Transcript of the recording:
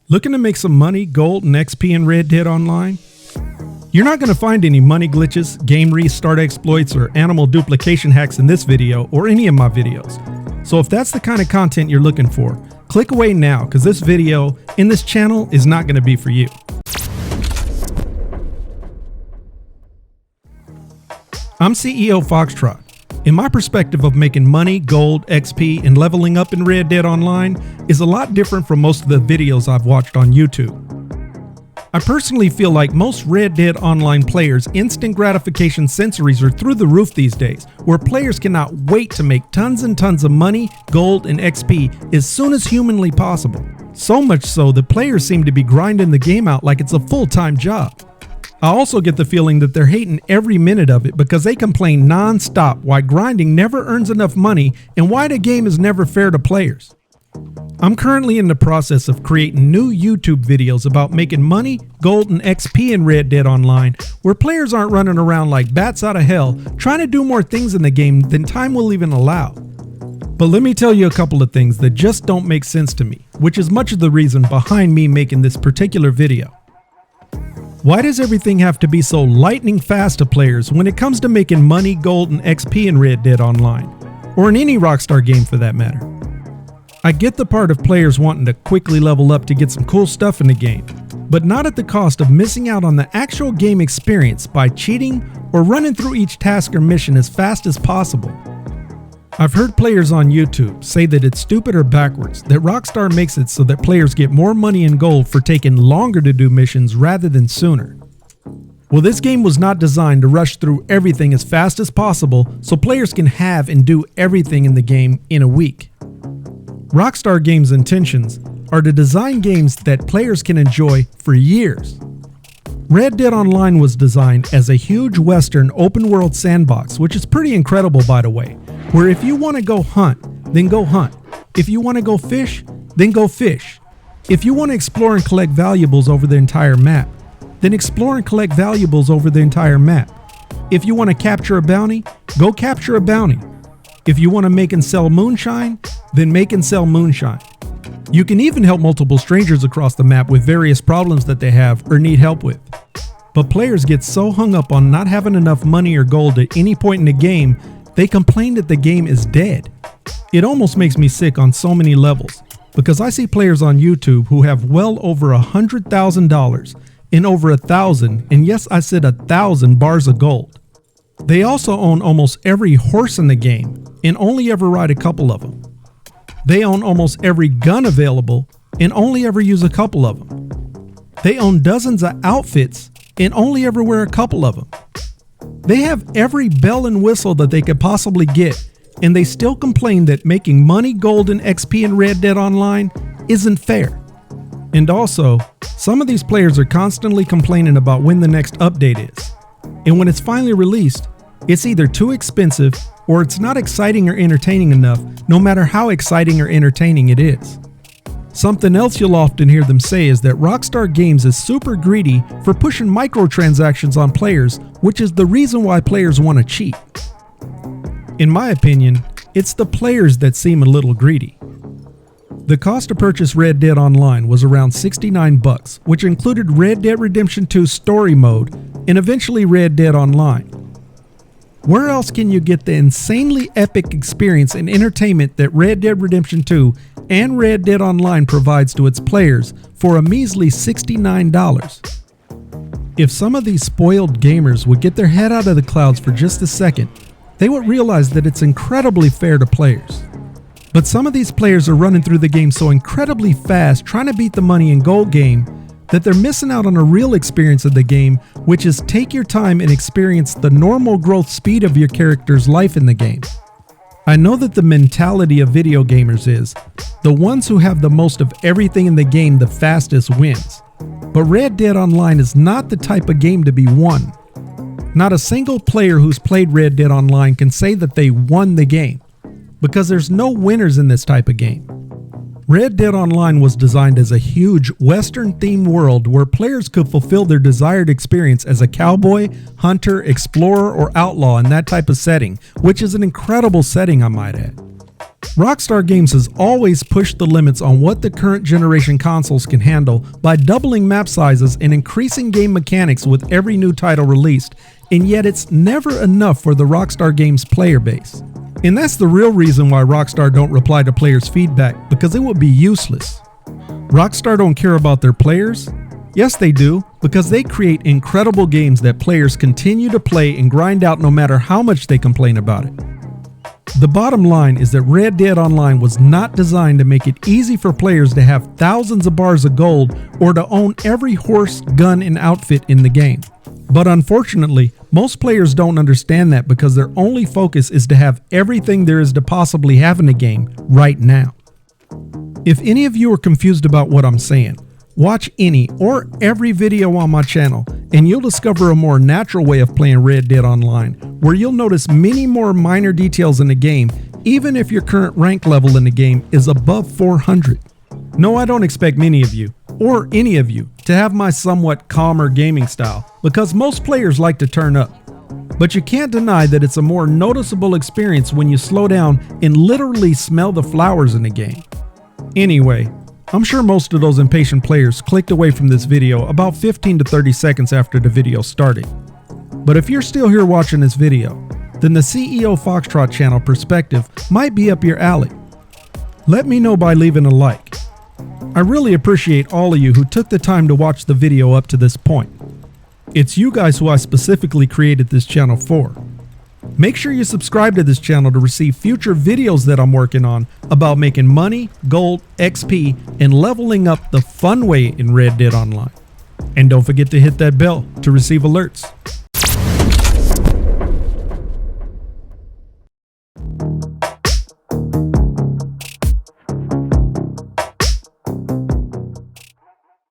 Looking to make some money, gold, and XP in Red Dead Online? You're not going to find any money glitches, game restart exploits, or animal duplication hacks in this video or any of my videos. So if that's the kind of content you're looking for, click away now because this video in this channel is not going to be for you. I'm CEOFoxtrot. In my perspective of making money, gold, XP, and leveling up in Red Dead Online is a lot different from most of the videos I've watched on YouTube. I personally feel like most Red Dead Online players' instant gratification sensories are through the roof these days, where players cannot wait to make tons and tons of money, gold, and XP as soon as humanly possible. So much so that players seem to be grinding the game out like it's a full-time job. I also get the feeling that they're hating every minute of it because they complain non-stop why grinding never earns enough money and why the game is never fair to players. I'm currently in the process of creating new YouTube videos about making money, gold, and XP in Red Dead Online, where players aren't running around like bats out of hell trying to do more things in the game than time will even allow. But let me tell you a couple of things that just don't make sense to me, which is much of the reason behind me making this particular video. Why does everything have to be so lightning fast to players when it comes to making money, gold, and XP in Red Dead Online, or in any Rockstar game for that matter? I get the part of players wanting to quickly level up to get some cool stuff in the game, but not at the cost of missing out on the actual game experience by cheating or running through each task or mission as fast as possible. I've heard players on YouTube say that it's stupid or backwards that Rockstar makes it so that players get more money and gold for taking longer to do missions rather than sooner. Well, this game was not designed to rush through everything as fast as possible so players can have and do everything in the game in a week. Rockstar Games' intentions are to design games that players can enjoy for years. Red Dead Online was designed as a huge western open-world sandbox, which is pretty incredible by the way, where if you want to go hunt, then go hunt. If you want to go fish, then go fish. If you want to explore and collect valuables over the entire map, then explore and collect valuables over the entire map. If you want to capture a bounty, go capture a bounty. If you want to make and sell moonshine, then make and sell moonshine. You can even help multiple strangers across the map with various problems that they have or need help with. But players get so hung up on not having enough money or gold at any point in the game, they complain that the game is dead. It almost makes me sick on so many levels, because I see players on YouTube who have well over $100,000 and over 1,000, and yes, I said 1,000 bars of gold. They also own almost every horse in the game and only ever ride a couple of them. They own almost every gun available and only ever use a couple of them. They own dozens of outfits and only ever wear a couple of them. They have every bell and whistle that they could possibly get, and they still complain that making money, gold, and XP in Red Dead Online isn't fair. And also, some of these players are constantly complaining about when the next update is. And when it's finally released, it's either too expensive or it's not exciting or entertaining enough, no matter how exciting or entertaining it is. Something else you'll often hear them say is that Rockstar Games is super greedy for pushing microtransactions on players, which is the reason why players want to cheat. In my opinion, it's the players that seem a little greedy. The cost to purchase Red Dead Online was around $69, which included Red Dead Redemption 2 Story Mode and eventually Red Dead Online. Where else can you get the insanely epic experience and entertainment that Red Dead Redemption 2 and Red Dead Online provides to its players for a measly $69? If some of these spoiled gamers would get their head out of the clouds for just a second, they would realize that it's incredibly fair to players. But some of these players are running through the game so incredibly fast trying to beat the money and gold game that they're missing out on a real experience of the game, which is take your time and experience the normal growth speed of your character's life in the game. I know that the mentality of video gamers is, the ones who have the most of everything in the game the fastest wins. But Red Dead Online is not the type of game to be won. Not a single player who's played Red Dead Online can say that they won the game, because there's no winners in this type of game. Red Dead Online was designed as a huge Western-themed world where players could fulfill their desired experience as a cowboy, hunter, explorer, or outlaw in that type of setting, which is an incredible setting, I might add. Rockstar Games has always pushed the limits on what the current generation consoles can handle by doubling map sizes and increasing game mechanics with every new title released, and yet it's never enough for the Rockstar Games player base. And that's the real reason why Rockstar don't reply to players' feedback, because it would be useless. Rockstar don't care about their players? Yes, they do, because they create incredible games that players continue to play and grind out no matter how much they complain about it. The bottom line is that Red Dead Online was not designed to make it easy for players to have thousands of bars of gold or to own every horse, gun, and outfit in the game. But unfortunately, most players don't understand that because their only focus is to have everything there is to possibly have in the game right now. If any of you are confused about what I'm saying, watch any or every video on my channel and you'll discover a more natural way of playing Red Dead Online, where you'll notice many more minor details in the game, even if your current rank level in the game is above 400. No, I don't expect many of you, or any of you, to have my somewhat calmer gaming style, because most players like to turn up. But you can't deny that it's a more noticeable experience when you slow down and literally smell the flowers in the game. Anyway, I'm sure most of those impatient players clicked away from this video about 15 to 30 seconds after the video started. But if you're still here watching this video, then the CEOFoxtrot channel perspective might be up your alley. Let me know by leaving a like. I really appreciate all of you who took the time to watch the video up to this point. It's you guys who I specifically created this channel for. Make sure you subscribe to this channel to receive future videos that I'm working on about making money, gold, XP, and leveling up the fun way in Red Dead Online. And don't forget to hit that bell to receive alerts.